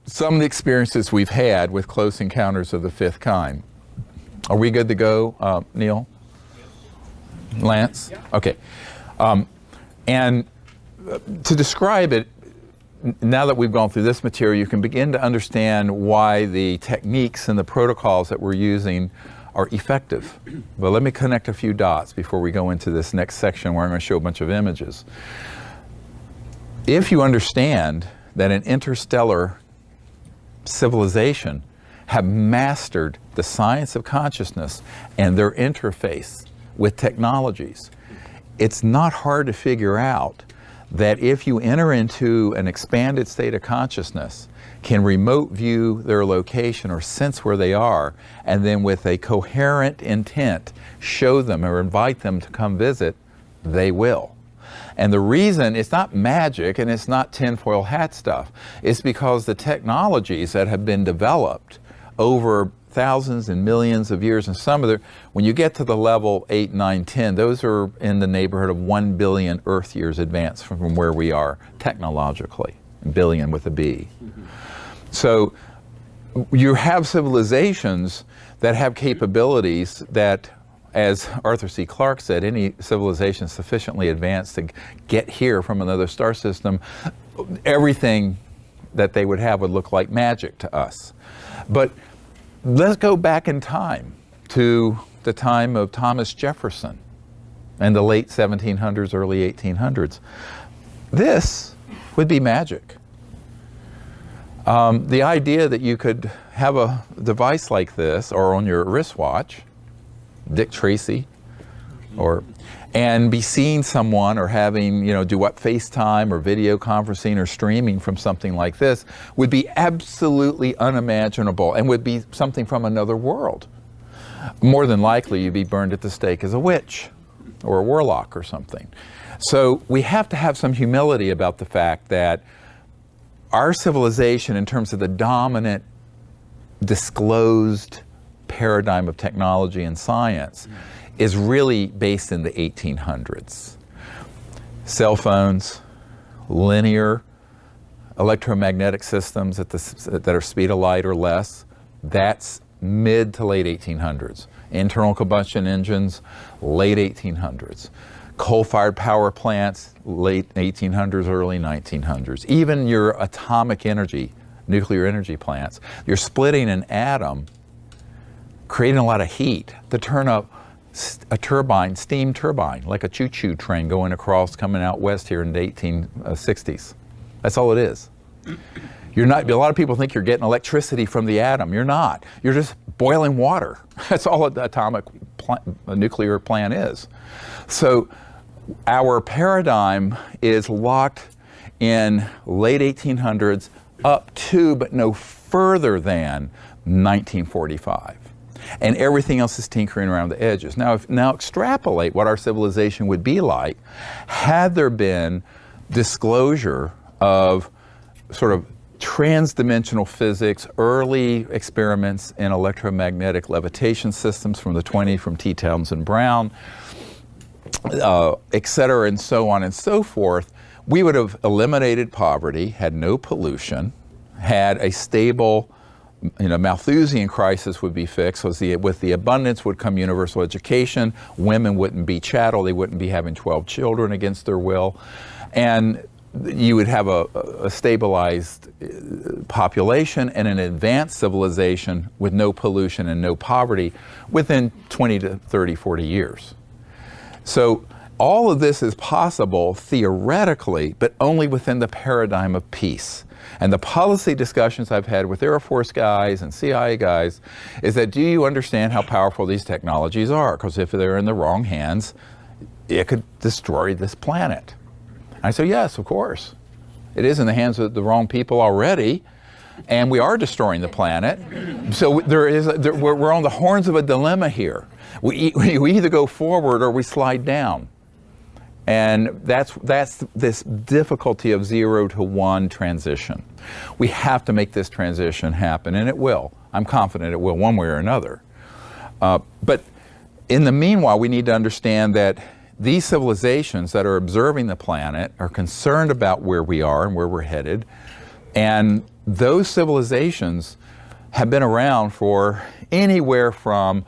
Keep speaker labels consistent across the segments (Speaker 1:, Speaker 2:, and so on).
Speaker 1: some of the experiences we've had with close encounters of the fifth kind. Are we good to go, Neil? Lance? Okay. And to describe it, now that we've gone through this material, you can begin to understand why the techniques and the protocols that we're using are effective. But let me connect a few dots before we go into this next section where I'm going to show a bunch of images. If you understand that an interstellar civilization have mastered the science of consciousness and their interface with technologies, it's not hard to figure out that if you enter into an expanded state of consciousness, can remote view their location or sense where they are, and then with a coherent intent show them or invite them to come visit, they will. And the reason it's not magic and it's not tinfoil hat stuff, it's because the technologies that have been developed over thousands and millions of years, and some of the, when you get to the level 8, 9, 10, those are in the neighborhood of 1 billion Earth years advanced from where we are technologically, billion with a B. So you have civilizations that have capabilities that, as Arthur C. Clarke said, any civilization sufficiently advanced to get here from another star system, everything that they would have would look like magic to us. But let's go back in time to the time of Thomas Jefferson and the late 1700s, early 1800s. This would be magic. The idea that you could have a device like this, or on your wristwatch, Dick Tracy, and be seeing someone or having, do what, FaceTime or video conferencing or streaming from something like this would be absolutely unimaginable and would be something from another world. More than likely you'd be burned at the stake as a witch or a warlock or something. So we have to have some humility about the fact that our civilization, in terms of the dominant disclosed paradigm of technology and science, is really based in the 1800s. Cell phones, linear electromagnetic systems that are speed of light or less, that's mid to late 1800s. Internal combustion engines, late 1800s. Coal-fired power plants, late 1800s, early 1900s. Even your atomic energy, nuclear energy plants, you're splitting an atom, creating a lot of heat to turn up a turbine, steam turbine, like a choo-choo train going across, coming out west here in the 1860s. That's all it is. You're not, a lot of people think you're getting electricity from the atom. You're not. You're just boiling water. That's all an atomic nuclear plant is. So our paradigm is locked in late 1800s up to, but no further than 1945. And everything else is tinkering around the edges. Now extrapolate what our civilization would be like had there been disclosure of sort of trans-dimensional physics, early experiments in electromagnetic levitation systems from the 20s from T. Townsend Brown, et cetera, and so on and so forth. We would have eliminated poverty, had no pollution, had a stable, Malthusian crisis would be fixed. So with the abundance would come universal education. Women wouldn't be chattel. They wouldn't be having 12 children against their will. And you would have a stabilized population and an advanced civilization with no pollution and no poverty within 20 to 30, 40 years. So all of this is possible theoretically, but only within the paradigm of peace. And the policy discussions I've had with Air Force guys and CIA guys is that, do you understand how powerful these technologies are? Because if they're in the wrong hands, it could destroy this planet. I say, yes, of course. It is in the hands of the wrong people already, and we are destroying the planet. So we're on the horns of a dilemma here. We either go forward or we slide down. And that's this difficulty of 0 to 1 transition. We have to make this transition happen, and it will. I'm confident it will, one way or another. But in the meanwhile, we need to understand that these civilizations that are observing the planet are concerned about where we are and where we're headed, and those civilizations have been around for anywhere from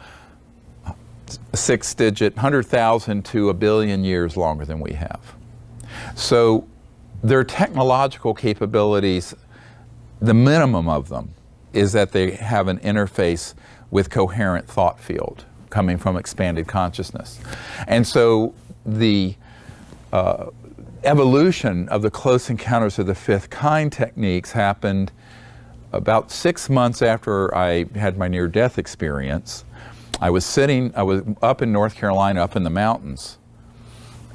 Speaker 1: 6-digit, 100,000 to 1 billion years longer than we have. So their technological capabilities, the minimum of them is that they have an interface with coherent thought field coming from expanded consciousness. And so the evolution of the close encounters of the fifth kind techniques happened about 6 months after I had my near-death experience. I was up in North Carolina, up in the mountains,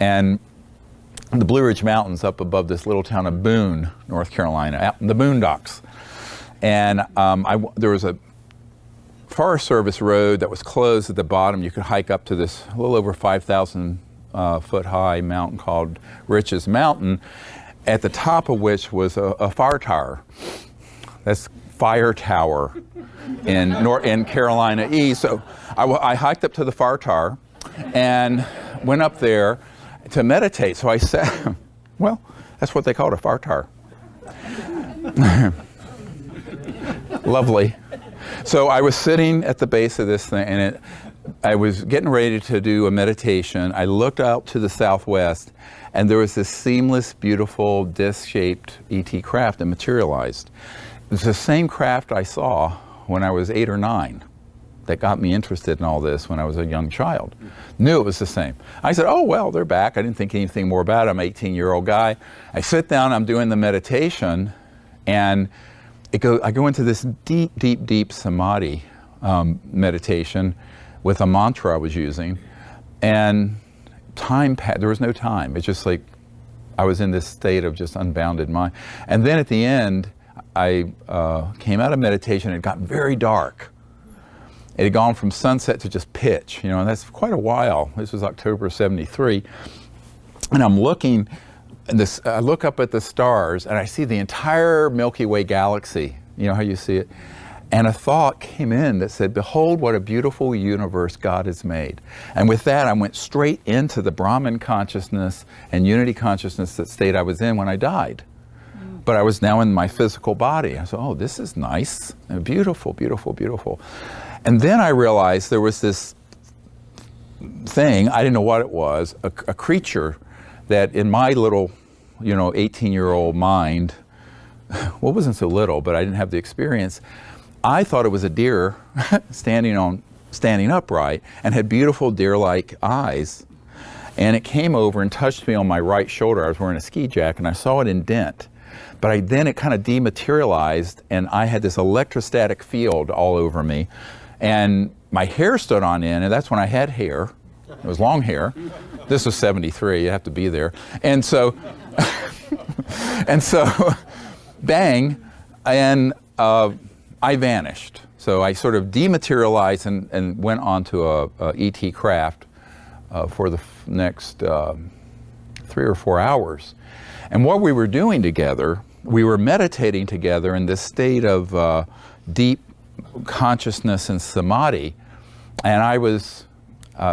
Speaker 1: and the Blue Ridge Mountains up above this little town of Boone, North Carolina, out in the boondocks. And there was a Forest Service road that was closed at the bottom. You could hike up to this a little over 5,000 foot high mountain called Rich's Mountain, at the top of which was a fire tower. That's fire tower in Carolina East. So I hiked up to the fire tower and went up there to meditate. So I sat, well, that's what they call it, a fire tower. Lovely. So I was sitting at the base of this thing, and I was getting ready to do a meditation. I looked out to the southwest, and there was this seamless, beautiful, disc-shaped ET craft that materialized. It was the same craft I saw when I was 8 or 9 that got me interested in all this when I was a young child. Knew it was the same. I said, oh, well, they're back. I didn't think anything more about it. I'm an 18-year-old guy. I sit down, I'm doing the meditation, and I go into this deep, deep, deep samadhi meditation with a mantra I was using, and there was no time. It's just like I was in this state of just unbounded mind. And then at the end, I came out of meditation. It had gotten very dark. It had gone from sunset to just pitch, and that's quite a while. This was October 73. And I'm looking, I look up at the stars, and I see the entire Milky Way galaxy. You know how you see it? And a thought came in that said, behold, what a beautiful universe God has made. And with that, I went straight into the Brahman consciousness and unity consciousness, that state I was in when I died. But I was now in my physical body. I said, oh, this is nice. And beautiful, beautiful, beautiful. And then I realized there was this thing, I didn't know what it was, a creature that in my little, 18-year-old mind, well, it wasn't so little, but I didn't have the experience. I thought it was a deer standing upright and had beautiful deer-like eyes. And it came over and touched me on my right shoulder. I was wearing a ski jacket, and I saw it indent. But then it kind of dematerialized, and I had this electrostatic field all over me. And my hair stood on end, and that's when I had hair. It was long hair. This was 73, you have to be there. And so, bang, and I vanished. So I sort of dematerialized and went onto a ET craft for the next 3 or 4 hours. And what we were doing together, we were meditating together in this state of deep consciousness and samadhi. And I was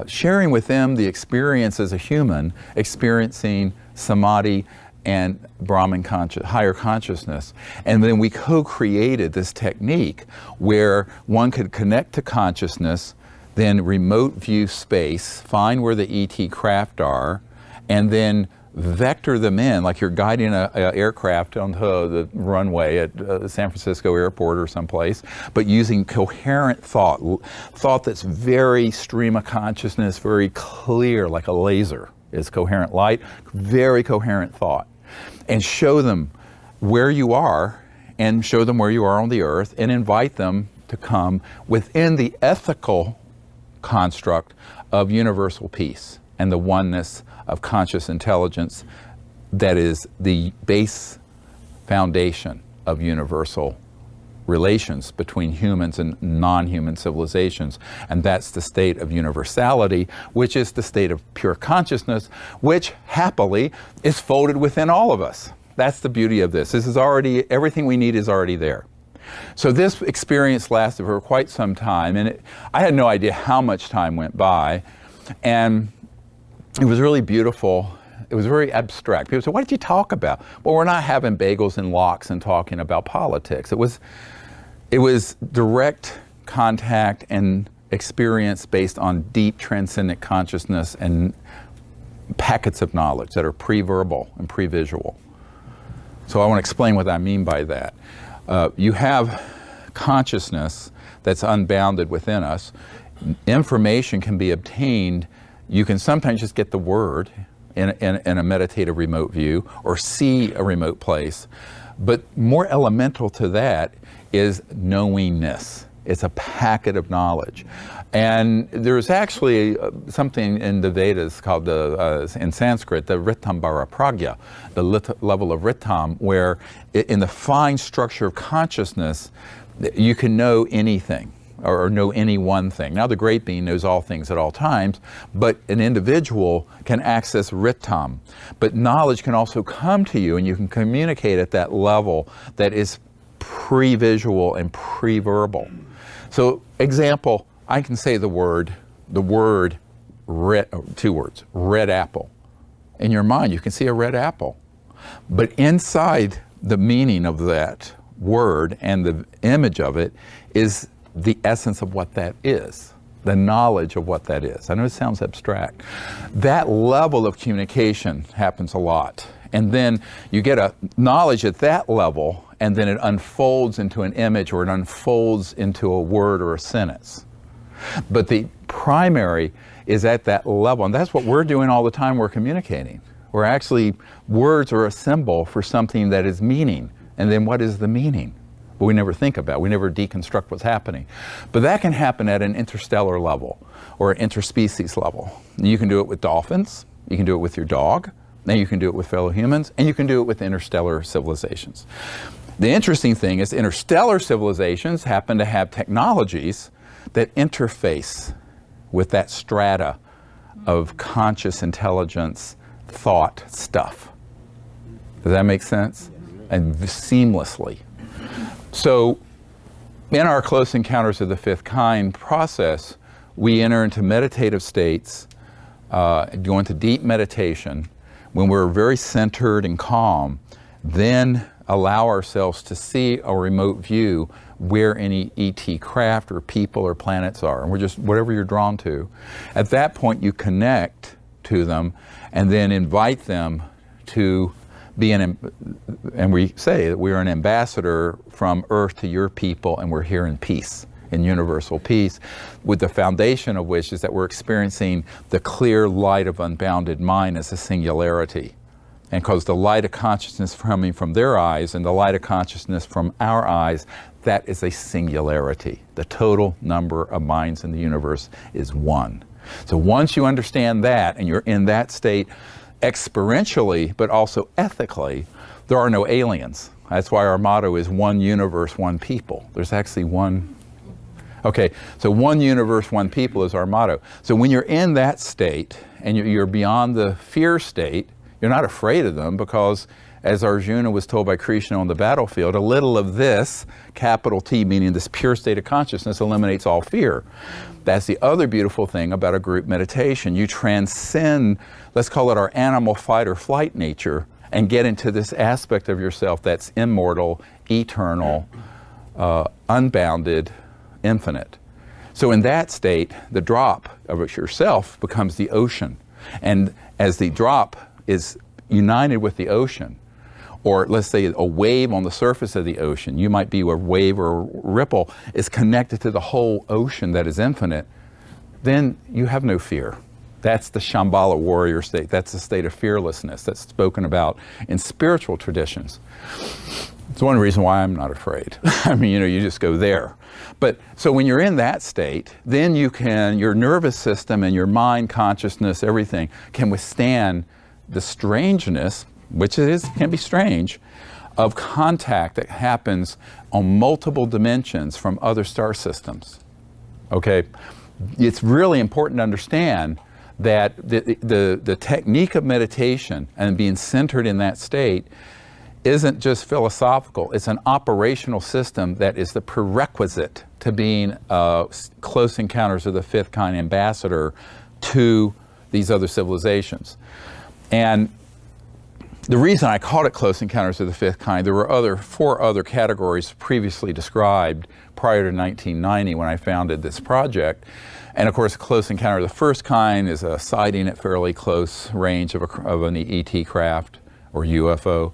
Speaker 1: sharing with them the experience as a human, experiencing samadhi and Brahman higher consciousness. And then we co-created this technique where one could connect to consciousness, then remote view space, find where the ET craft are, and then vector them in, like you're guiding an aircraft onto the runway at San Francisco airport or someplace, but using coherent thought that's very stream of consciousness, very clear, like a laser is coherent light, very coherent thought. And show them where you are, and show them where you are on the earth, and invite them to come within the ethical construct of universal peace and the oneness of conscious intelligence that is the base foundation of universal relations between humans and non-human civilizations. And that's the state of universality, which is the state of pure consciousness, which happily is folded within all of us. That's the beauty of this. This is already, everything we need is already there. So this experience lasted for quite some time, and I had no idea how much time went by. And it was really beautiful. It was very abstract. People said, what did you talk about? Well, we're not having bagels and lox and talking about politics. It was direct contact and experience based on deep transcendent consciousness and packets of knowledge that are pre-verbal and pre-visual. So I want to explain what I mean by that. You have consciousness that's unbounded within us. Information can be obtained. You can sometimes just get the word in a meditative remote view or see a remote place. But more elemental to that is knowingness. It's a packet of knowledge. And there's actually something in the Vedas called, in Sanskrit, the Ritambara Pragya, the level of Ritam, where in the fine structure of consciousness, you can know anything or know any one thing. Now the great being knows all things at all times, but an individual can access Ritam. But knowledge can also come to you and you can communicate at that level that is pre-visual and pre-verbal. So example, I can say the word red, 2 words, red apple. In your mind, you can see a red apple. But inside the meaning of that word and the image of it is the essence of what that is, the knowledge of what that is. I know it sounds abstract. That level of communication happens a lot. And then you get a knowledge at that level, and then it unfolds into an image or it unfolds into a word or a sentence. But the primary is at that level, and that's what we're doing all the time. We're communicating. We're actually, words are a symbol for something that is meaning. And then what is the meaning? Well, we never think about, we never deconstruct what's happening. But that can happen at an interstellar level or an interspecies level. You can do it with dolphins, you can do it with your dog, and you can do it with fellow humans, and you can do it with interstellar civilizations. The interesting thing is interstellar civilizations happen to have technologies that interface with that strata of conscious intelligence, thought stuff. Does that make sense? And seamlessly. So in our Close Encounters of the Fifth Kind process, we enter into meditative states, go into deep meditation. When we're very centered and calm, then allow ourselves to see a remote view where any ET craft or people or planets are. And we're just, whatever you're drawn to. At that point, you connect to them and then invite them to be and we say that we are an ambassador from Earth to your people, and we're here in peace, in universal peace, with the foundation of which is that we're experiencing the clear light of unbounded mind as a singularity. And because the light of consciousness coming from their eyes and the light of consciousness from our eyes, that is a singularity. The total number of minds in the universe is one. So once you understand that and you're in that state, experientially, but also ethically, there are no aliens. That's why our motto is one universe, one people. There's actually one. Okay, so one universe, one people is our motto. So when you're in that state and you're beyond the fear state, you're not afraid of them because, as Arjuna was told by Krishna on the battlefield, a little of this, capital T, meaning this pure state of consciousness, eliminates all fear. That's the other beautiful thing about a group meditation. You transcend, let's call it our animal fight or flight nature, and get into this aspect of yourself that's immortal, eternal, unbounded, infinite. So in that state, the drop of yourself becomes the ocean. And as the drop is united with the ocean, or let's say a wave on the surface of the ocean, you might be a wave or a ripple, is connected to the whole ocean that is infinite, then you have no fear. That's the Shambhala warrior state. That's the state of fearlessness that's spoken about in spiritual traditions. It's one reason why I'm not afraid. I mean, you just go there. But so when you're in that state, then your nervous system and your mind, consciousness, everything can withstand the strangeness, which can be strange, of contact that happens on multiple dimensions from other star systems. Okay? It's really important to understand that the technique of meditation and being centered in that state isn't just philosophical, it's an operational system that is the prerequisite to being a Close Encounters of the Fifth Kind ambassador to these other civilizations. And the reason I called it Close Encounters of the Fifth Kind, there were four other categories previously described prior to 1990 when I founded this project. And of course, Close Encounter of the First Kind is a sighting at fairly close range of an ET craft or UFO.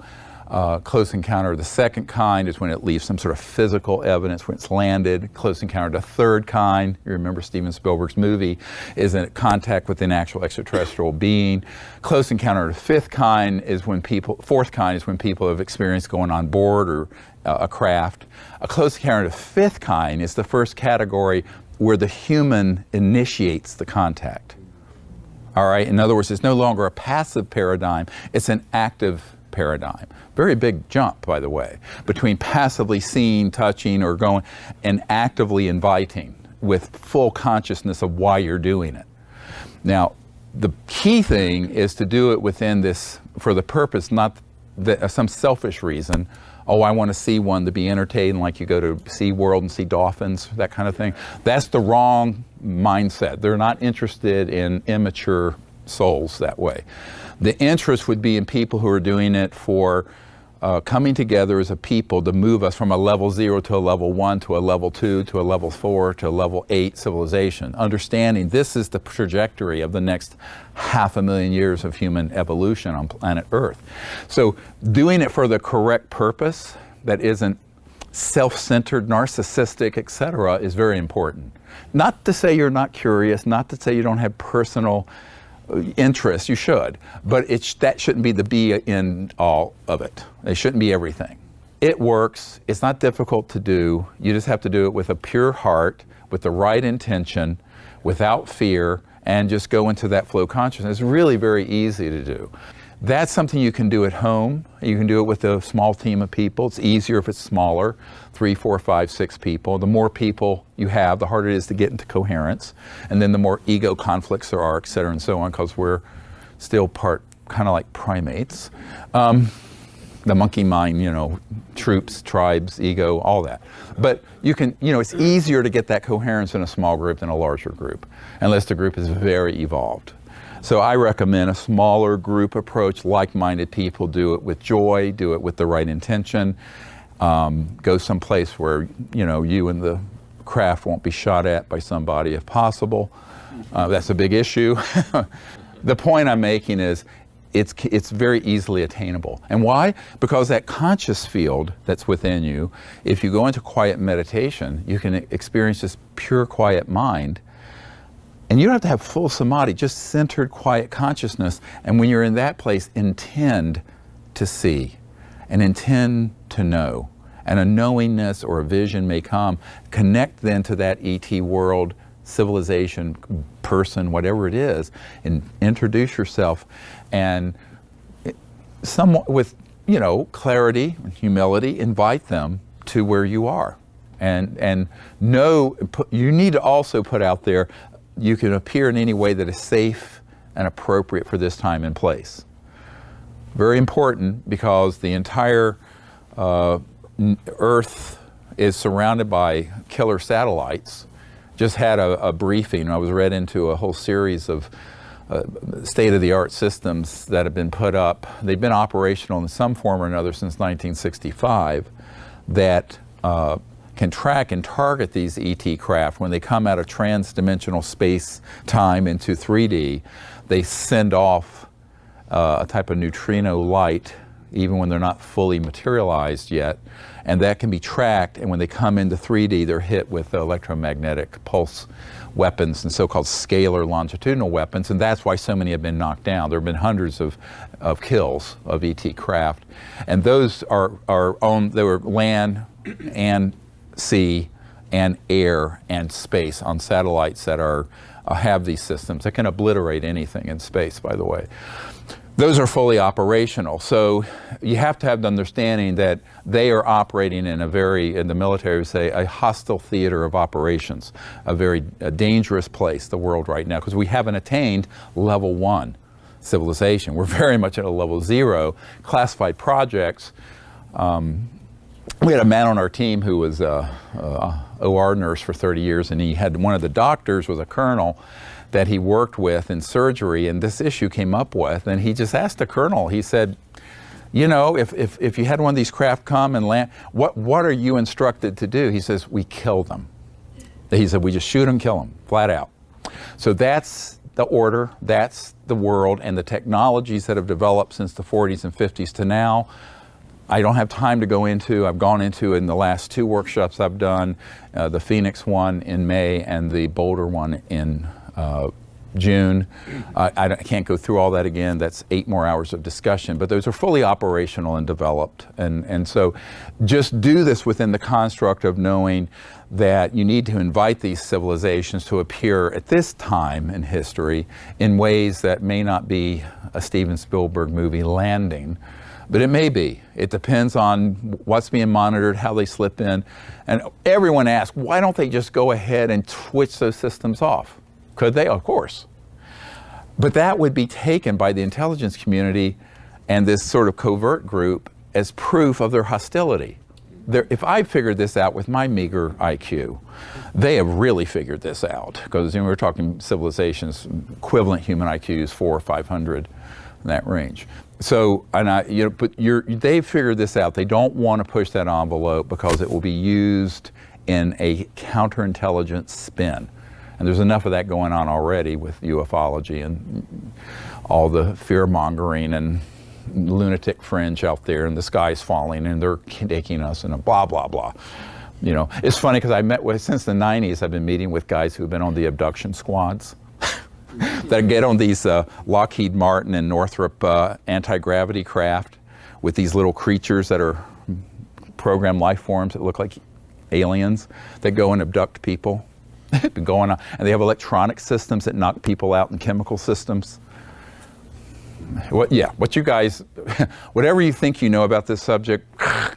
Speaker 1: Close Encounter of the Second Kind is when it leaves some sort of physical evidence when it's landed. Close Encounter of the Third Kind, you remember Steven Spielberg's movie, is in contact with an actual extraterrestrial being. Close Encounter of the Fourth Kind is when people have experienced going on board or a craft. A Close Encounter of the Fifth Kind is the first category where the human initiates the contact. All right, in other words, it's no longer a passive paradigm, it's an active paradigm. Very big jump, by the way, between passively seeing, touching, or going, and actively inviting with full consciousness of why you're doing it. Now, the key thing is to do it within this, for the purpose, not some selfish reason. Oh, I want to see one to be entertained, like you go to SeaWorld and see dolphins, that kind of thing. That's the wrong mindset. They're not interested in immature souls that way. The interest would be in people who are doing it for coming together as a people to move us from a level 0 to a level 1 to a level 2 to a level 4 to a level 8 civilization. Understanding this is the trajectory of the next 500,000 years of human evolution on planet Earth. So doing it for the correct purpose that isn't self-centered, narcissistic, etc., is very important. Not to say you're not curious, not to say you don't have personal interest, you should, but that shouldn't be the be-in all of it. It shouldn't be everything. It works, it's not difficult to do, you just have to do it with a pure heart, with the right intention, without fear, and just go into that flow consciousness. It's really very easy to do. That's something you can do at home. You can do it with a small team of people. It's easier if it's smaller, 3, 4, 5, 6 people. The more people you have, the harder it is to get into coherence. And then the more ego conflicts there are, et cetera, and so on, because we're still kind of like primates. The monkey mind, troops, tribes, ego, all that. But you can, it's easier to get that coherence in a small group than a larger group, unless the group is very evolved. So I recommend a smaller group approach, like-minded people. Do it with joy, do it with the right intention. Go someplace where, you and the craft won't be shot at by somebody if possible. That's a big issue. The point I'm making is it's very easily attainable. And why? Because that conscious field that's within you, if you go into quiet meditation, you can experience this pure quiet mind. And you don't have to have full samadhi, just centered quiet consciousness. And when you're in that place, intend to see and intend to know. And a knowingness or a vision may come. Connect then to that ET world, civilization, person, whatever it is, and introduce yourself. And somewhat with, clarity and humility, invite them to where you are. And know, you need to also put out there, you can appear in any way that is safe and appropriate for this time and place. Very important, because the entire Earth is surrounded by killer satellites. Just had a briefing. I was read into a whole series of state-of-the-art systems that have been put up. They've been operational in some form or another since 1965 that can track and target these ET craft. When they come out of trans-dimensional space-time into 3D, they send off a type of neutrino light, even when they're not fully materialized yet, and that can be tracked, and when they come into 3D, they're hit with electromagnetic pulse weapons and so-called scalar longitudinal weapons, and that's why so many have been knocked down. There have been hundreds of kills of ET craft, and those are they were land and sea and air and space on satellites that have these systems that can obliterate anything in space, by the way. Those are fully operational. So you have to have the understanding that they are operating in in the military would say, a hostile theater of operations, a very dangerous place, the world right now, because we haven't attained level 1 civilization. We're very much at a level 0. Classified projects. We had a man on our team who was a OR nurse for 30 years, and he had one of the doctors was a colonel that he worked with in surgery, and this issue came up with, and he just asked the colonel, he said, you know, if you had one of these craft come and land, what are you instructed to do? He says, we kill them. He said, we just shoot them, kill them, flat out. So that's the order, that's the world, and the technologies that have developed since the 40s and 50s to now. I don't have time to go into, I've gone into in the last 2 workshops I've done, the Phoenix one in May and the Boulder one in June. I can't go through all that again. That's 8 more hours of discussion, but those are fully operational and developed. And so just do this within the construct of knowing that you need to invite these civilizations to appear at this time in history in ways that may not be a Steven Spielberg movie landing, but it may be. It depends on what's being monitored, how they slip in. And everyone asks, why don't they just go ahead and switch those systems off? Could they? Of course. But that would be taken by the intelligence community and this sort of covert group as proof of their hostility. If I figured this out with my meager IQ, they have really figured this out. Because we're talking civilizations, equivalent human IQs, 400 or 500, in that range. So, they've figured this out. They don't want to push that envelope because it will be used in a counterintelligence spin. And there's enough of that going on already with ufology and all the fear-mongering and lunatic fringe out there, and the sky's falling and they're taking us and blah, blah, blah. You know, it's funny because I met with, since the 90s, I've been meeting with guys who've been on the abduction squads that get on these Lockheed Martin and Northrop anti-gravity craft with these little creatures that are programmed life forms that look like aliens that go and abduct people. Been going on, and they have electronic systems that knock people out and chemical systems. What you guys, whatever you think you know about this subject,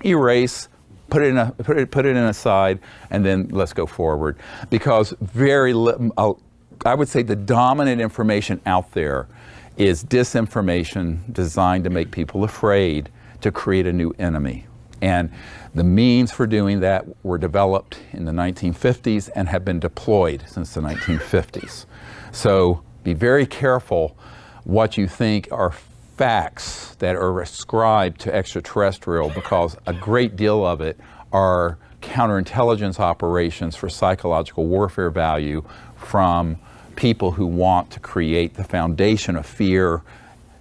Speaker 1: erase, put it in a side, and then let's go forward. Because I would say the dominant information out there is disinformation designed to make people afraid to create a new enemy. And the means for doing that were developed in the 1950s and have been deployed since the 1950s. So be very careful what you think are facts that are ascribed to extraterrestrial, because a great deal of it are counterintelligence operations for psychological warfare value from people who want to create the foundation of fear,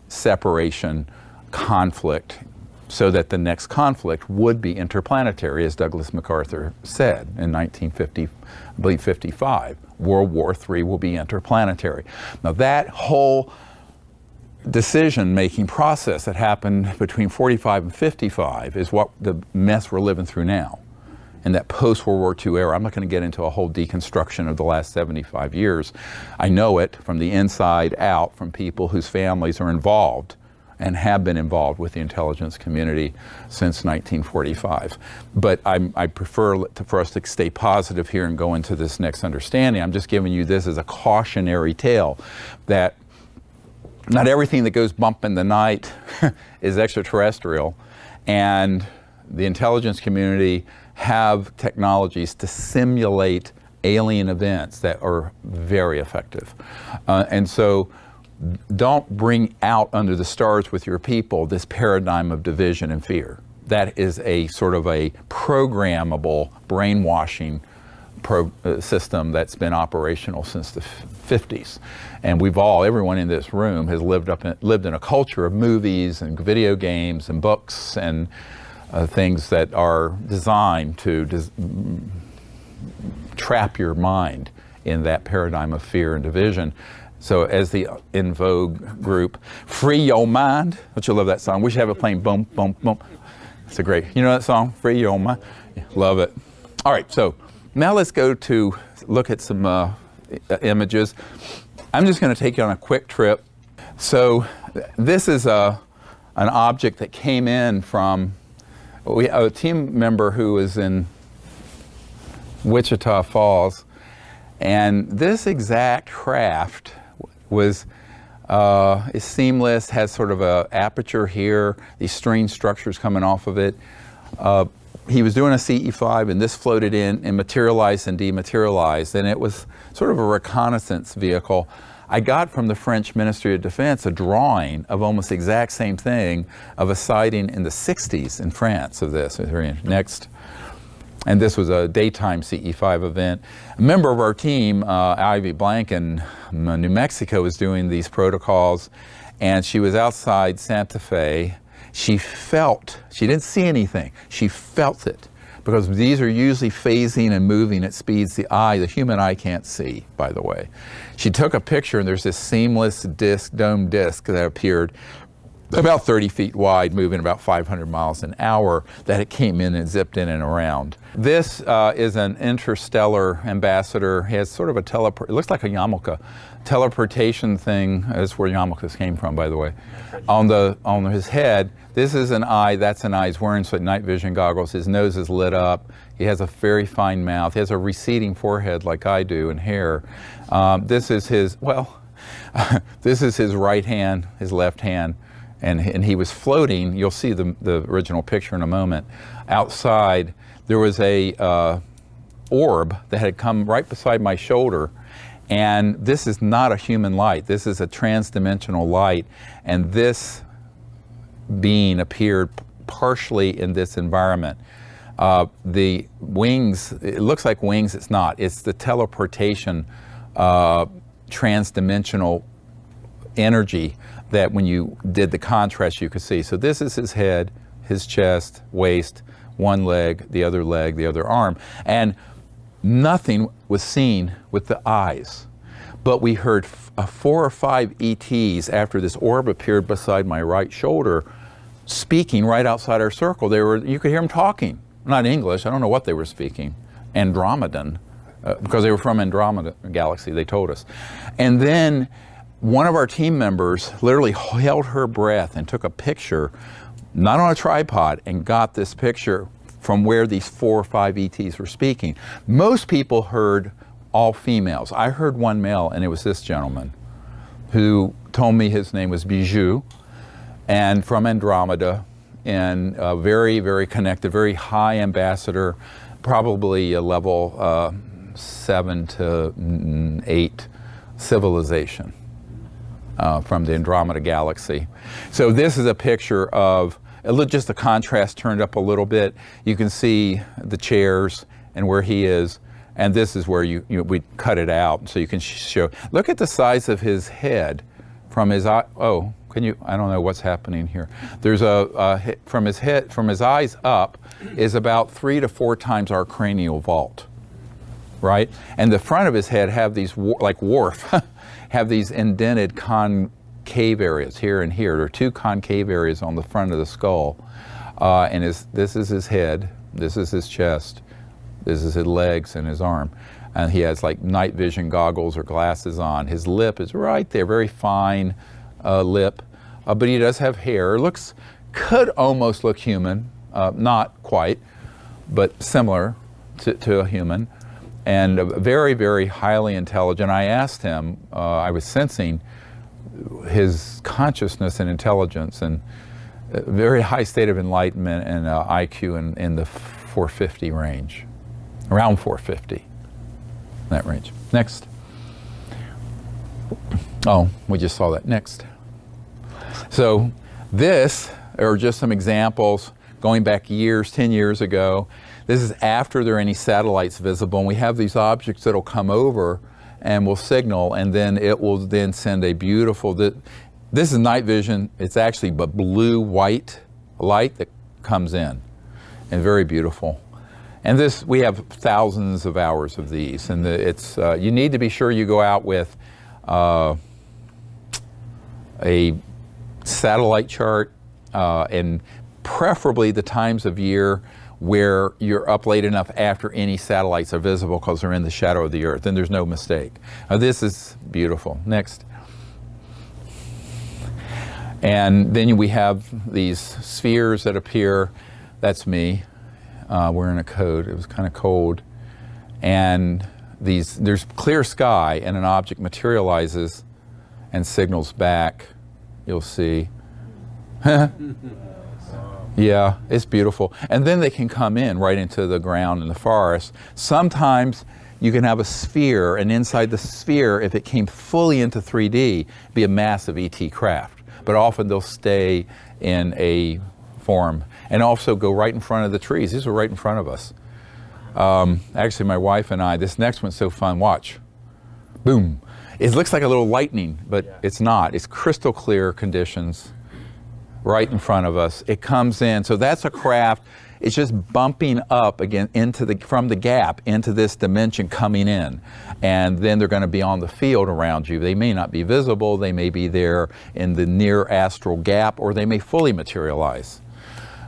Speaker 1: separation, conflict, so that the next conflict would be interplanetary, as Douglas MacArthur said in 1950, I believe 55. World War III will be interplanetary. Now that whole decision-making process that happened between 45 and 55 is what the mess we're living through now. In that post-World War II era, I'm not going to get into a whole deconstruction of the last 75 years. I know it from the inside out from people whose families are involved and have been involved with the intelligence community since 1945. But I prefer for us to stay positive here and go into this next understanding. I'm just giving you this as a cautionary tale that not everything that goes bump in the night is extraterrestrial, and the intelligence community have technologies to simulate alien events that are very effective. And so don't bring out under the stars with your people this paradigm of division and fear. That is a sort of a programmable brainwashing system that's been operational since the 50s. And everyone in this room has lived in a culture of movies and video games and books and things that are designed to trap your mind in that paradigm of fear and division. So as the In Vogue group, Free Your Mind. Don't you love that song? We should have it playing boom, boom, boom. It's a great, you know that song? Free Your Mind? Yeah, love it. All right, so now let's go to look at some images. I'm just going to take you on a quick trip. So this is an object that came in from a team member who was in Wichita Falls. And this exact craft is seamless, has sort of a aperture here, these string structures coming off of it. he was doing a CE5 and this floated in and materialized and dematerialized, and it was sort of a reconnaissance vehicle. I got from the French Ministry of Defense a drawing of almost the exact same thing of a sighting in the 60s in France of this. Next. And this was a daytime CE5 event. A member of our team, Ivy Blank in New Mexico, was doing these protocols, and she was outside Santa Fe. She didn't see anything, she felt it, because these are usually phasing and moving at speeds the human eye can't see, by the way. She took a picture, and there's this seamless dome disc that appeared about 30 feet wide, moving about 500 miles an hour, that it came in and zipped in and around. This is an interstellar ambassador. He has sort of it looks like a yarmulke, teleportation thing. That's where yarmulkes came from, by the way. On his head, this is an eye, that's an eye. He's wearing some night vision goggles. His nose is lit up. He has a very fine mouth. He has a receding forehead like I do, and hair. This is his right hand, his left hand. And he was floating. You'll see the original picture in a moment. Outside, there was a orb that had come right beside my shoulder, and this is not a human light. This is a transdimensional light, and this being appeared partially in this environment. The wings, it looks like wings, it's not. It's the teleportation transdimensional energy that when you did the contrast you could see. So this is his head, his chest, waist, one leg, the other arm. And nothing was seen with the eyes. But we heard 4 or 5 ETs after this orb appeared beside my right shoulder, speaking right outside our circle. You could hear them talking, not English, I don't know what they were speaking, Andromedan, because they were from Andromeda Galaxy, they told us. And then one of our team members literally held her breath and took a picture, not on a tripod, and got this picture from where these 4 or 5 ETs were speaking. Most people heard all females. I heard one male, and it was this gentleman who told me his name was Bijou, and from Andromeda, and very, very connected, very high ambassador, probably a level 7 to 8 civilization. From the Andromeda Galaxy. So this is a picture of, just the contrast turned up a little bit. You can see the chairs and where he is, and this is where we cut it out so you can show. Look at the size of his head from his eye. Oh, I don't know what's happening here. There's from his eyes up is about 3 to 4 times our cranial vault, right? And the front of his head have these, like Worf, have these indented concave areas here and here. There are 2 concave areas on the front of the skull. And this is his head, this is his chest, this is his legs and his arm. And he has like night vision goggles or glasses on. His lip is right there, very fine lip, but he does have hair. Could almost look human, not quite, but similar to a human. And very, very highly intelligent. I asked him, I was sensing his consciousness and intelligence, and a very high state of enlightenment and IQ in the 450 range, around 450, that range. Next. Oh, we just saw that. Next. So this are just some examples going back years, 10 years ago. This is after there are any satellites visible, and we have these objects that'll come over and will signal, and then it will then send a beautiful, this is night vision, it's actually but blue-white light that comes in, and very beautiful. And this, we have thousands of hours of these, and you need to be sure you go out with a satellite chart, and preferably the times of year where you're up late enough after any satellites are visible, because they're in the shadow of the Earth, and there's no mistake. This is beautiful. Next. And then we have these spheres that appear. That's me wearing a coat. It was kind of cold. And there's clear sky, and an object materializes and signals back. You'll see. Yeah, it's beautiful. And then they can come in right into the ground in the forest. Sometimes you can have a sphere, and inside the sphere, if it came fully into 3D, it'd be a massive ET craft. But often they'll stay in a form and also go right in front of the trees. These are right in front of us. Actually, my wife and I, this next one's so fun, watch. Boom. It looks like a little lightning, but it's not. It's crystal clear conditions right in front of us. It comes in, so that's a craft. It's just bumping up again from the gap into this dimension coming in. And then they're going to be on the field around you. They may not be visible, they may be there in the near astral gap, or they may fully materialize.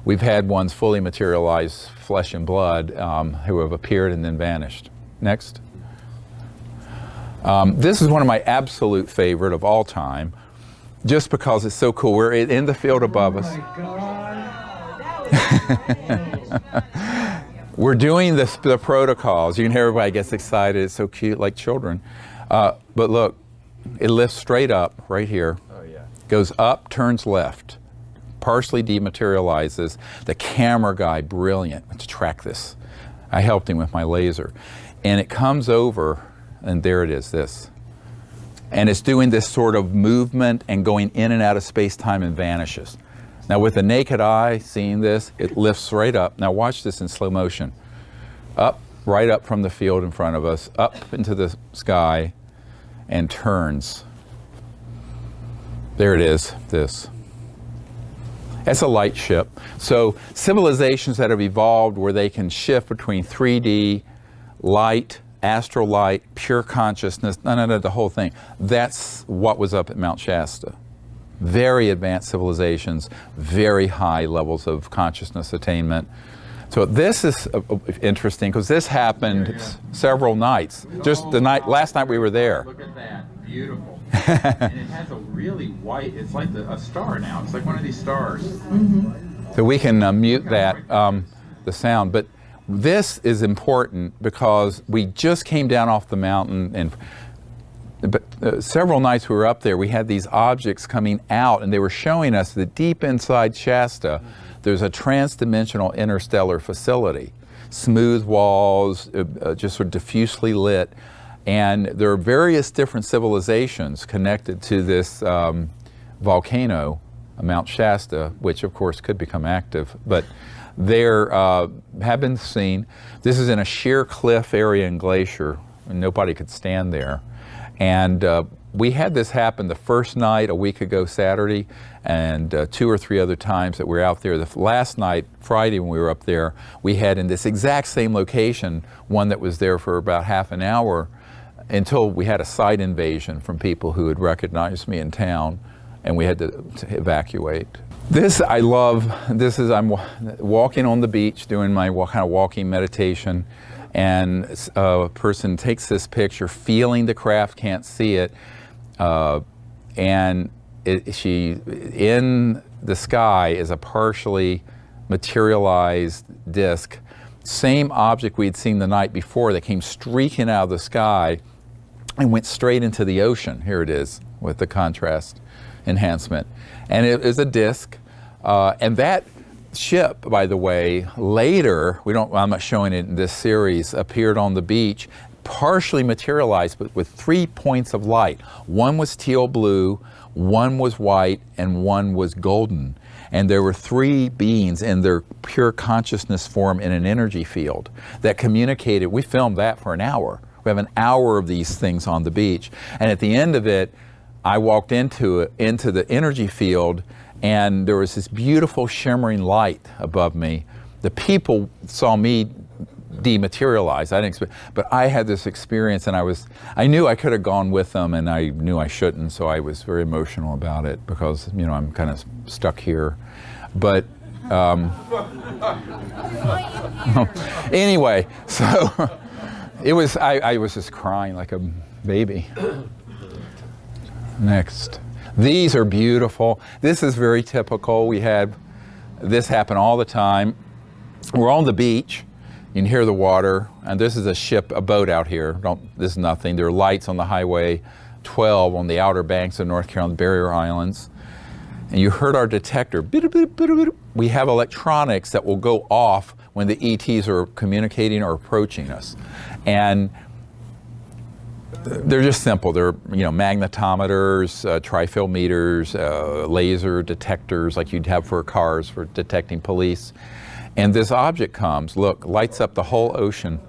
Speaker 1: We've had ones fully materialize, flesh and blood, who have appeared and then vanished. Next. This is one of my absolute favorite of all time, just because it's so cool. We're in the field above us. We're doing the protocols. You can hear everybody gets excited. It's so cute, like children. But look, it lifts straight up right here. Goes up, turns left, partially dematerializes. The camera guy, brilliant to track this. I helped him with my laser. And it comes over, and there it is, this. And it's doing this sort of movement and going in and out of space-time and vanishes. Now with the naked eye, seeing this, it lifts right up. Now watch this in slow motion. Up, right up from the field in front of us, up into the sky, and turns. There it is, this. It's a light ship. So civilizations that have evolved where they can shift between 3D, light, astral light, pure consciousness, the whole thing. That's what was up at Mount Shasta. Very advanced civilizations, very high levels of consciousness attainment. So this is interesting because this happened several nights. Just the last night we were there.
Speaker 2: Look at that, beautiful. And it has a really white, it's like a star now. It's like one of these stars.
Speaker 1: Mm-hmm. So we can mute that, the sound. But this is important because we just came down off the mountain, and several nights we were up there, we had these objects coming out, and they were showing us that deep inside Shasta, there's a trans-dimensional interstellar facility. Smooth walls, just sort of diffusely lit. And there are various different civilizations connected to this volcano, Mount Shasta, which of course could become active, but there have been seen. This is in a sheer cliff area in Glacier, and nobody could stand there. And we had this happen the first night a week ago Saturday, and 2 or 3 other times that we were out there. The last night, Friday, when we were up there, we had in this exact same location one that was there for about half an hour until we had a site invasion from people who had recognized me in town, and we had to evacuate. This I love. This is, I'm walking on the beach doing my kind of walking meditation, and a person takes this picture, feeling the craft, can't see it, and she, in the sky is a partially materialized disc, same object we'd seen the night before that came streaking out of the sky and went straight into the ocean. Here it is with the contrast enhancement. And it is a disc, and that ship, by the way, later, I'm not showing it in this series, appeared on the beach, partially materialized, but with 3 points of light. One was teal blue, one was white, and one was golden. And there were 3 beings in their pure consciousness form in an energy field that communicated. We filmed that for an hour. We have an hour of these things on the beach. And at the end of it, I walked into the energy field, and there was this beautiful shimmering light above me. The people saw me dematerialize. I didn't expect, but I had this experience, and I knew I could have gone with them, and I knew I shouldn't, so I was very emotional about it because, you know, I'm kind of stuck here. But anyway, so it was, I was just crying like a baby. Next. These are beautiful. This is very typical. We had this happen all the time. We're on the beach. You can hear the water, and this is a ship, a boat out here. This is nothing. There are lights on the Highway 12 on the outer banks of North Carolina, Barrier Islands. and you heard our detector, we have electronics that will go off when the ETs are communicating or approaching us. And they're just simple. They're magnetometers, trifield meters, laser detectors like you'd have for cars for detecting police. And this object comes, look, lights up the whole ocean.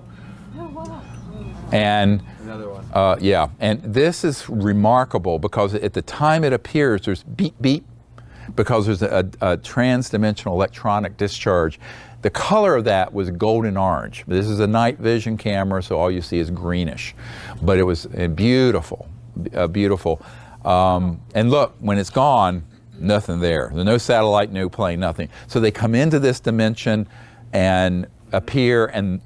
Speaker 1: And
Speaker 3: Another one.
Speaker 1: yeah, and this is remarkable because at the time it appears, there's beep beep, because there's a trans-dimensional electronic discharge. The color of that was golden orange. This is a night vision camera, so all you see is greenish. But it was beautiful, beautiful. And look, when it's gone, nothing there. There's no satellite, no plane, nothing. So they come into this dimension and appear, and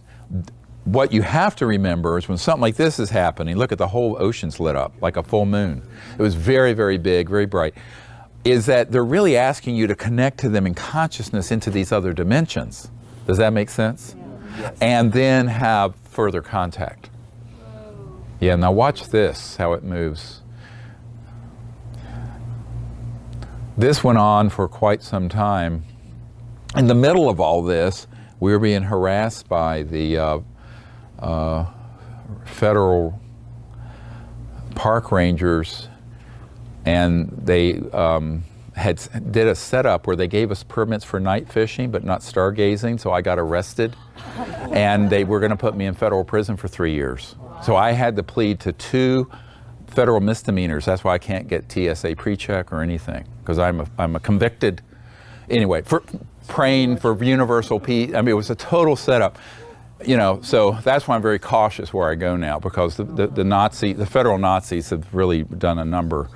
Speaker 1: what you have to remember is when something like this is happening, look at the whole ocean's lit up like a full moon. It was very, very big, very bright. Is that they're really asking you to connect to them in consciousness into these other dimensions. Does that make sense?
Speaker 3: Yes.
Speaker 1: And then have further contact. Yeah, now watch this, how it moves. This went on for quite some time. In the middle of all this, we were being harassed by the federal park rangers, and they did a setup where they gave us permits for night fishing but not stargazing, so I got arrested. And they were going to put me in federal prison for 3 years. So I had to plead to 2 federal misdemeanors. That's why I can't get TSA pre-check or anything, because I'm a convicted, anyway, for praying for universal peace. I mean, it was a total setup. So that's why I'm very cautious where I go now, because the federal Nazis have really done a number.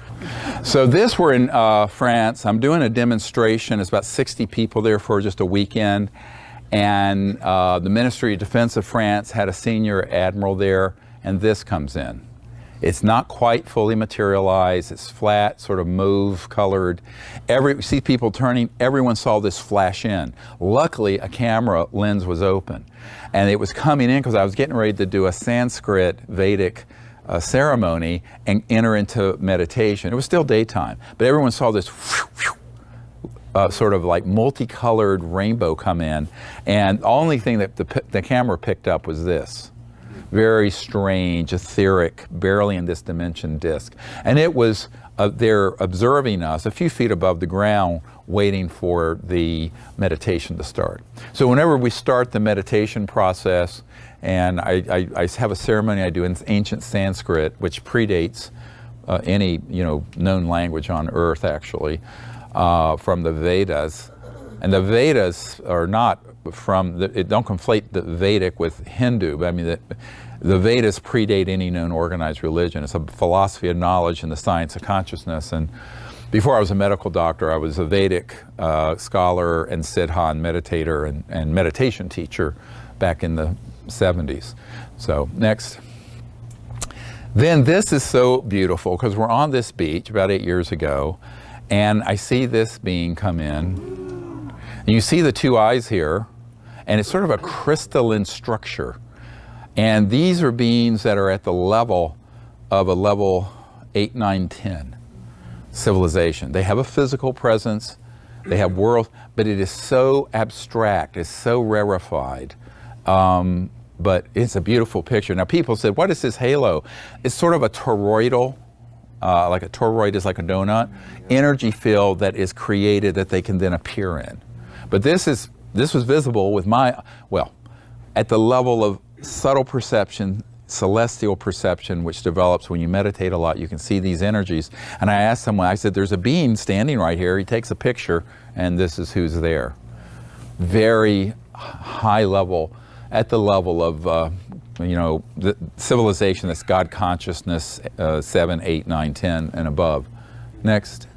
Speaker 1: So this, we're in France. I'm doing a demonstration. It's about 60 people there for just a weekend. And the Ministry of Defense of France had a senior admiral there, and this comes in. It's not quite fully materialized. It's flat, sort of mauve colored. See people turning, everyone saw this flash in. Luckily, a camera lens was open. And it was coming in because I was getting ready to do a Sanskrit Vedic ceremony and enter into meditation. It was still daytime, but everyone saw this sort of like multicolored rainbow come in. And the only thing that the camera picked up was this. Very strange, etheric, barely in this dimension disc. And it was, they're observing us a few feet above the ground, waiting for the meditation to start. So whenever we start the meditation process, and I have a ceremony I do in ancient Sanskrit, which predates any known language on earth, actually, from the Vedas. And the Vedas are not don't conflate the Vedic with Hindu, but I mean, the Vedas predate any known organized religion. It's a philosophy of knowledge and the science of consciousness. And before I was a medical doctor, I was a Vedic scholar and Siddha and meditator and meditation teacher back in the 70s. So next. Then this is so beautiful because we're on this beach about 8 years ago, and I see this being come in. And you see the 2 eyes here, and it's sort of a crystalline structure. And these are beings that are at the level of a level 8, 9, 10 civilization. They have a physical presence, they have worlds, but it is so abstract, it's so rarefied. But it's a beautiful picture. Now people said, what is this halo? It's sort of a toroidal, like a toroid is like a donut, energy field that is created that they can then appear in. But this was visible with at the level of subtle perception, celestial perception, which develops when you meditate a lot. You can see these energies. And I asked someone, I said, there's a being standing right here. He takes a picture, and this is who's there. Very high level, at the level of, the civilization that's God consciousness, 7, 8, 9, 10, and above. Next.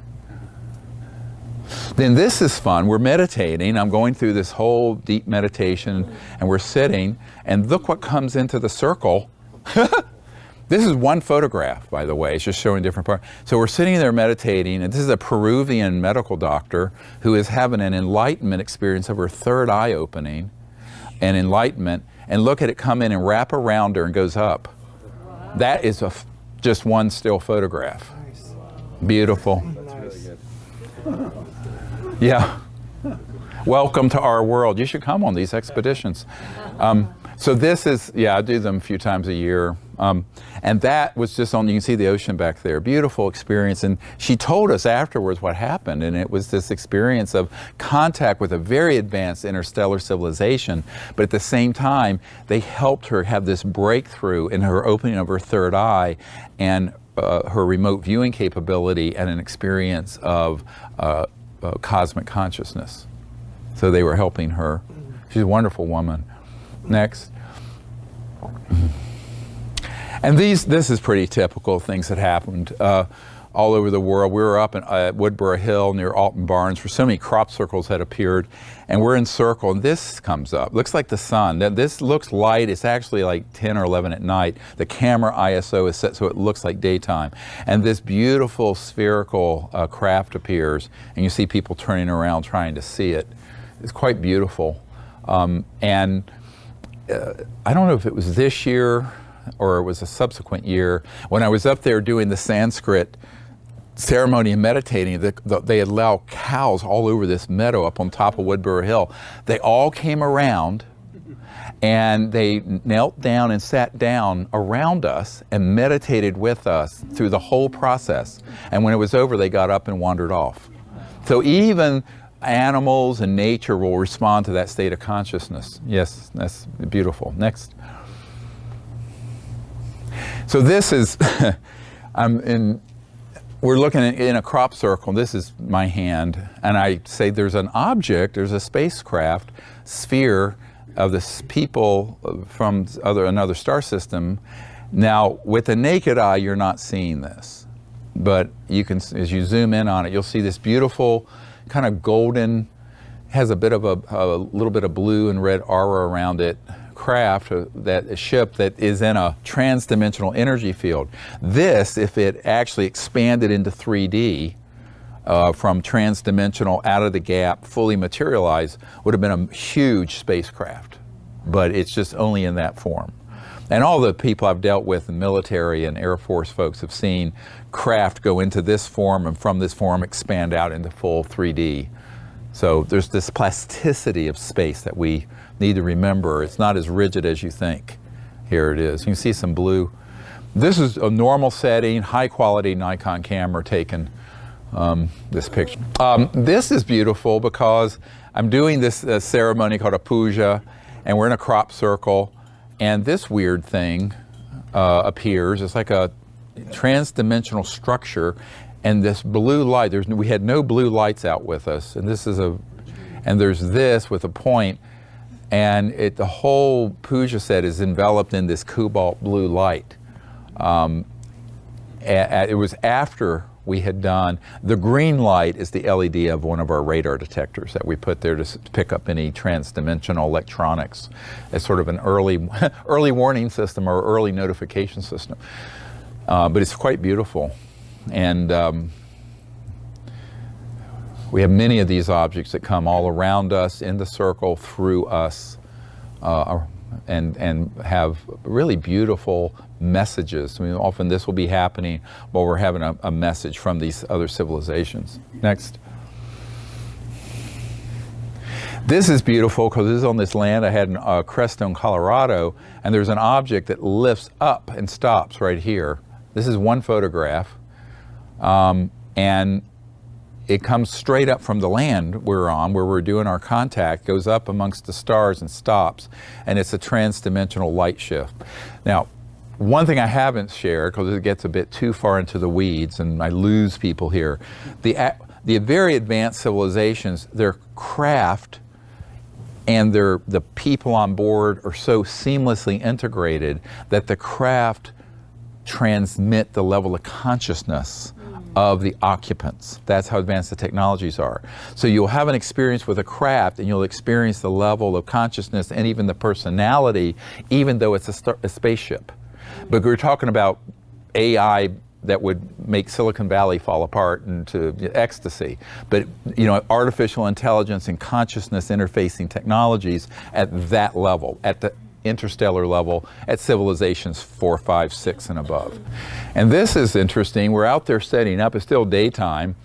Speaker 1: Then this is fun. We're meditating. I'm going through this whole deep meditation, and we're sitting, and look what comes into the circle. This is one photograph, by the way. It's just showing different parts. So we're sitting there meditating, and this is a Peruvian medical doctor who is having an enlightenment experience of her third eye opening and enlightenment, and look at it come in and wrap around her and goes up. Wow. That is just one still photograph. Nice. Beautiful.
Speaker 3: That's really good.
Speaker 1: Yeah. Welcome to our world. You should come on these expeditions. So this is, yeah, I do them a few times a year. And that was just on, you can see the ocean back there. Beautiful experience. And she told us afterwards what happened. And it was this experience of contact with a very advanced interstellar civilization. But at the same time, they helped her have this breakthrough in her opening of her third eye and her remote viewing capability and an experience of cosmic consciousness. So they were helping her. She's a wonderful woman. Next. And this is pretty typical things that happened all over the world. We were up at Woodborough Hill near Alton Barnes where so many crop circles had appeared. And we're in circle and this comes up. Looks like the sun. This looks light. It's actually like 10 or 11 at night. The camera ISO is set so it looks like daytime. And this beautiful spherical craft appears and you see people turning around trying to see it. It's quite beautiful. I don't know if it was this year or it was a subsequent year, when I was up there doing the Sanskrit ceremony and meditating, they allow cows all over this meadow up on top of Woodborough Hill. They all came around and they knelt down and sat down around us and meditated with us through the whole process. And when it was over, they got up and wandered off. So even animals and nature will respond to that state of consciousness. Yes, that's beautiful. Next. So this is, we're looking in a crop circle. This is my hand, and I say there's an object, there's a spacecraft, sphere of this people from another star system. Now, with the naked eye, you're not seeing this, but you can, as you zoom in on it, you'll see this beautiful kind of golden, has a bit of a little bit of blue and red aura around it, craft, that ship that is in a trans-dimensional energy field. This, if it actually expanded into 3D, from trans-dimensional out of the gap, fully materialized, would have been a huge spacecraft. But it's just only in that form. And all the people I've dealt with in military and Air Force folks have seen craft go into this form and from this form expand out into full 3D. So there's this plasticity of space that we need to remember. It's not as rigid as you think. Here it is. You can see some blue. This is a normal setting, high quality Nikon camera taken this picture. This is beautiful because I'm doing this ceremony called a puja, and we're in a crop circle. And this weird thing appears. It's like a trans-dimensional structure, and this blue light. We had no blue lights out with us, and there's this with a point, and the whole puja set is enveloped in this cobalt blue light. It was after we had done, the green light is the LED of one of our radar detectors that we put there to pick up any trans-dimensional electronics as sort of an early warning system or early notification system. But it's quite beautiful. And we have many of these objects that come all around us, in the circle, through us, and have really beautiful messages. I mean, often this will be happening while we're having a message from these other civilizations. Next. This is beautiful because this is on this land I had in Crestone, Colorado, and there's an object that lifts up and stops right here. This is one photograph, and it comes straight up from the land we're on, where we're doing our contact, goes up amongst the stars and stops, and it's a trans-dimensional light shift. Now, one thing I haven't shared, because it gets a bit too far into the weeds and I lose people here, the very advanced civilizations, their craft and the people on board are so seamlessly integrated that the craft transmit the level of consciousness of the occupants. That's how advanced the technologies are. So you'll have an experience with a craft and you'll experience the level of consciousness and even the personality, even though it's a spaceship. But we're talking about AI that would make Silicon Valley fall apart into ecstasy. But artificial intelligence and consciousness interfacing technologies at that level, at the interstellar level, at civilizations 4, 5, 6 and above. And this is interesting. We're out there setting up. It's still daytime.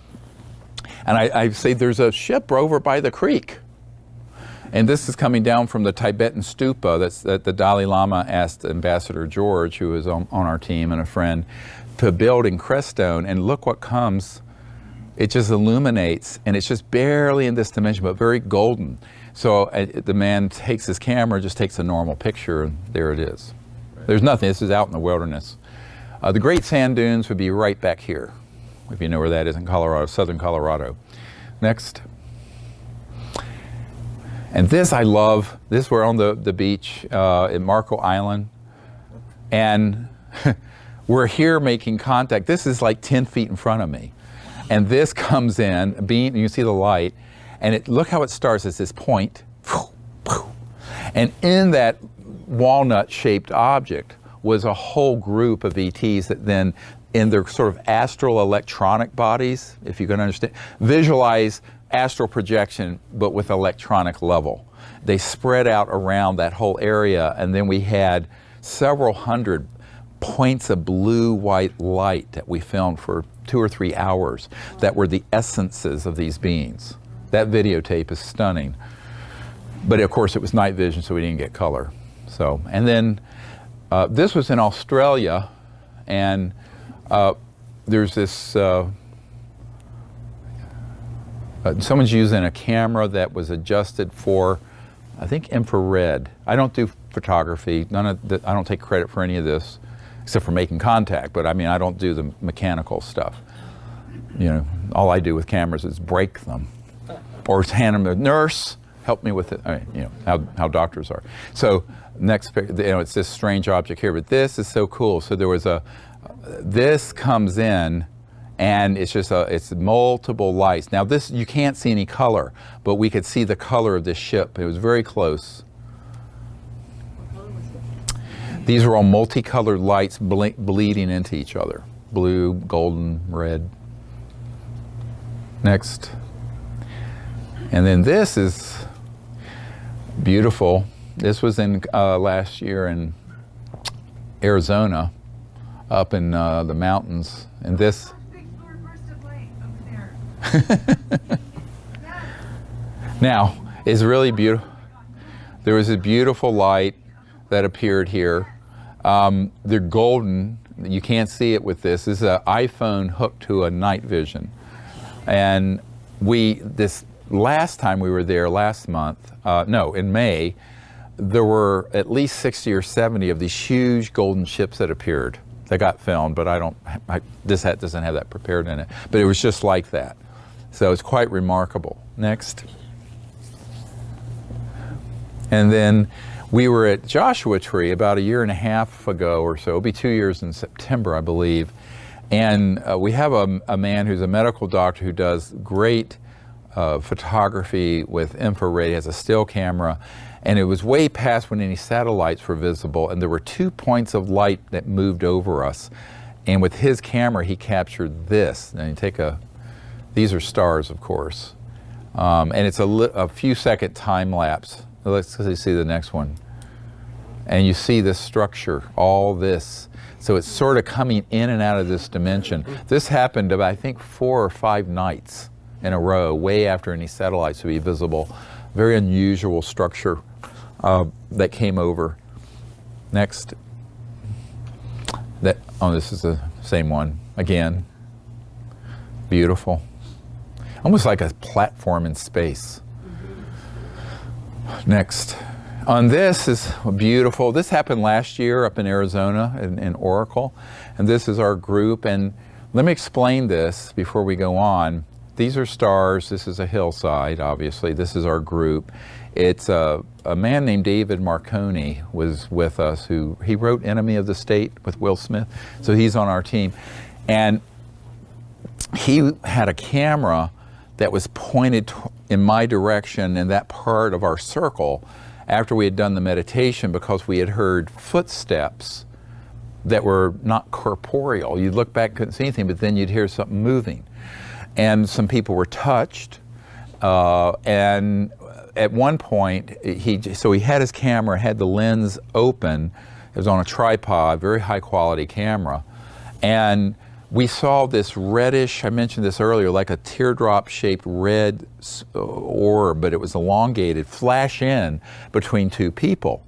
Speaker 1: And I say, there's a ship over by the creek. And this is coming down from the Tibetan stupa that the Dalai Lama asked Ambassador George, who is on our team and a friend, to build in Crestone. And look what comes. It just illuminates, and it's just barely in this dimension, but very golden. So the man takes his camera, just takes a normal picture, and there it is. There's nothing. This is out in the wilderness. The Great Sand Dunes would be right back here, if you know where that is in Colorado, southern Colorado. Next. And this I love. This, we're on the beach in Marco Island. And we're here making contact. This is like 10 feet in front of me. And this comes in, and you see the light, and look how it starts as this point. And in that walnut-shaped object was a whole group of ETs that then, in their sort of astral electronic bodies, if you can understand, visualize astral projection, but with electronic level. They spread out around that whole area, and then we had several hundred points of blue-white light that we filmed for 2 or 3 hours that were the essences of these beings. That videotape is stunning. But of course it was night vision, so we didn't get color. So, and then this was in Australia, and there's this, someone's using a camera that was adjusted for, I think, infrared. I don't do photography. I don't take credit for any of this, except for making contact. But I mean, I don't do the mechanical stuff. You know, all I do with cameras is break them, or hand them to a nurse, help me with it. I mean, you know how doctors are. So next, you know, it's this strange object here, but this is so cool. So there was this comes in, and it's just it's multiple lights. Now this, you can't see any color, but we could see the color of this ship. It was very close. These are all multicolored lights bleeding into each other. Blue, golden, red. Next. And then this is beautiful. This was in last year in Arizona, up in the mountains. And this.
Speaker 3: Big burst of light over there.
Speaker 1: Now, it's really beautiful. There was a beautiful light that appeared here. They're golden. You can't see it with this. This is an iPhone hooked to a night vision. And this last time we were there last month, in May, there were at least 60 or 70 of these huge golden ships that appeared. They got filmed, but this hat doesn't have that prepared in it. But it was just like that. So it's quite remarkable. Next. And then we were at Joshua Tree about 1.5 years ago or so. It'll be 2 years in September, I believe. And we have a man who's a medical doctor who does great photography with infrared. He has a still camera. And it was way past when any satellites were visible. And there were 2 points of light that moved over us. And with his camera, he captured this. And you take these are stars, of course. And it's a few second time lapse. Let's see the next one. And you see this structure, all this. So it's sort of coming in and out of this dimension. This happened about, I think, 4 or 5 nights in a row, way after any satellites would be visible. Very unusual structure that came over. Next. This is the same one. Again, beautiful. Almost like a platform in space. Next. On this is beautiful. This happened last year up in Arizona in Oracle. And this is our group. And let me explain this before we go on. These are stars. This is a hillside, obviously. This is our group. It's a man named David Marconi was with us, he wrote Enemy of the State with Will Smith. So he's on our team. And he had a camera that was pointed in my direction in that part of our circle after we had done the meditation, because we had heard footsteps that were not corporeal. You'd look back, couldn't see anything, but then you'd hear something moving. And some people were touched. And at one point, he had his camera, had the lens open. It was on a tripod, very high quality camera. And we saw this reddish, I mentioned this earlier, like a teardrop-shaped red orb, but it was elongated, flash in between two people.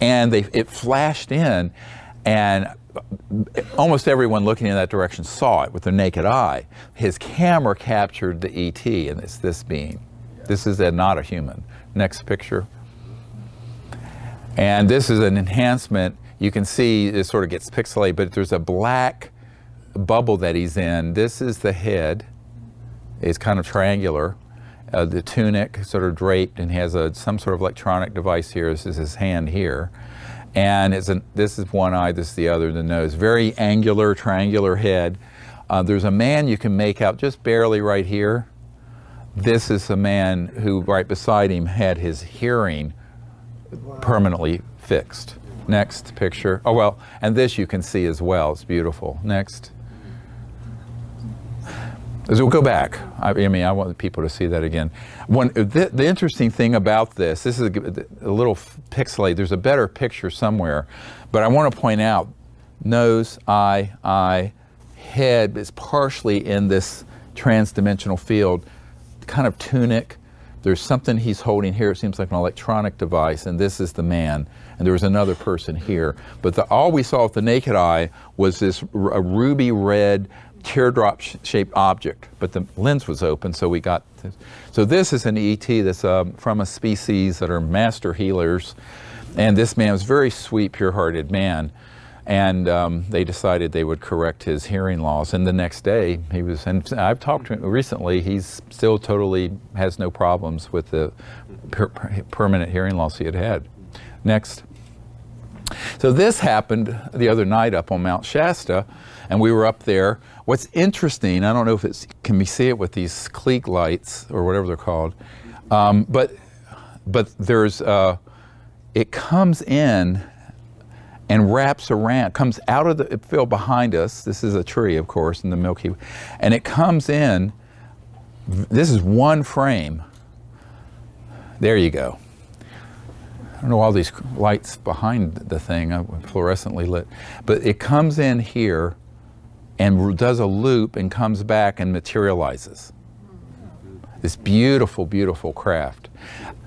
Speaker 1: And it flashed in, and almost everyone looking in that direction saw it with their naked eye. His camera captured the ET, and it's this being. This is not a human. Next picture. And this is an enhancement. You can see it sort of gets pixelated, but there's a black bubble that he's in. This is the head. It's kind of triangular. The tunic sort of draped and has some sort of electronic device here. This is his hand here. And this is one eye, this is the other, the nose. Very angular, triangular head. There's a man you can make out just barely right here. This is a man who right beside him had his hearing permanently fixed. Next picture. Oh, well, and this you can see as well. It's beautiful. Next. As we'll go back. I mean, I want people to see that again. The interesting thing about this is a little pixelated. There's a better picture somewhere, but I want to point out nose, eye, head is partially in this trans-dimensional field, kind of tunic. There's something he's holding here. It seems like an electronic device, and this is the man. And there was another person here. But all we saw with the naked eye was this a ruby red teardrop-shaped object. But the lens was open, so we got this. So this is an ET that's from a species that are master healers. And this man was a very sweet, pure-hearted man. And they decided they would correct his hearing loss. And the next day, he was, and I've talked to him recently, he's still totally has no problems with the permanent hearing loss he had had. Next. So this happened the other night up on Mount Shasta, and we were up there. What's interesting, I don't know if it's, can we see it with these Klieg lights, or whatever they're called, but there's, it comes in and wraps around, comes out of the field behind us. This is a tree, of course, in the Milky Way. And it comes in, this is one frame. There you go. I don't know all these lights behind the thing, fluorescently lit. But it comes in here and does a loop and comes back and materializes. This beautiful, beautiful craft.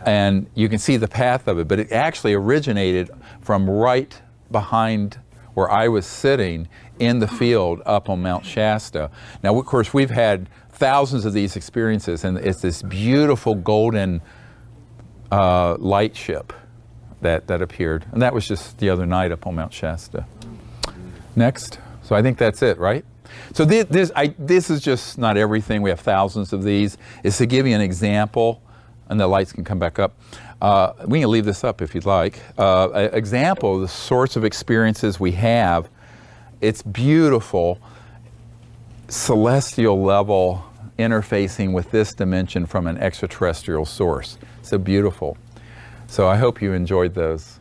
Speaker 1: And you can see the path of it, but it actually originated from right behind where I was sitting in the field up on Mount Shasta. Now, of course, we've had thousands of these experiences, and it's this beautiful golden light ship that appeared. And that was just the other night up on Mount Shasta. Next. So I think that's it, right? So this is just not everything. We have thousands of these. It's to give you an example, and the lights can come back up. We can leave this up if you'd like. An example of the sorts of experiences we have. It's beautiful, celestial level interfacing with this dimension from an extraterrestrial source. So beautiful. So I hope you enjoyed those.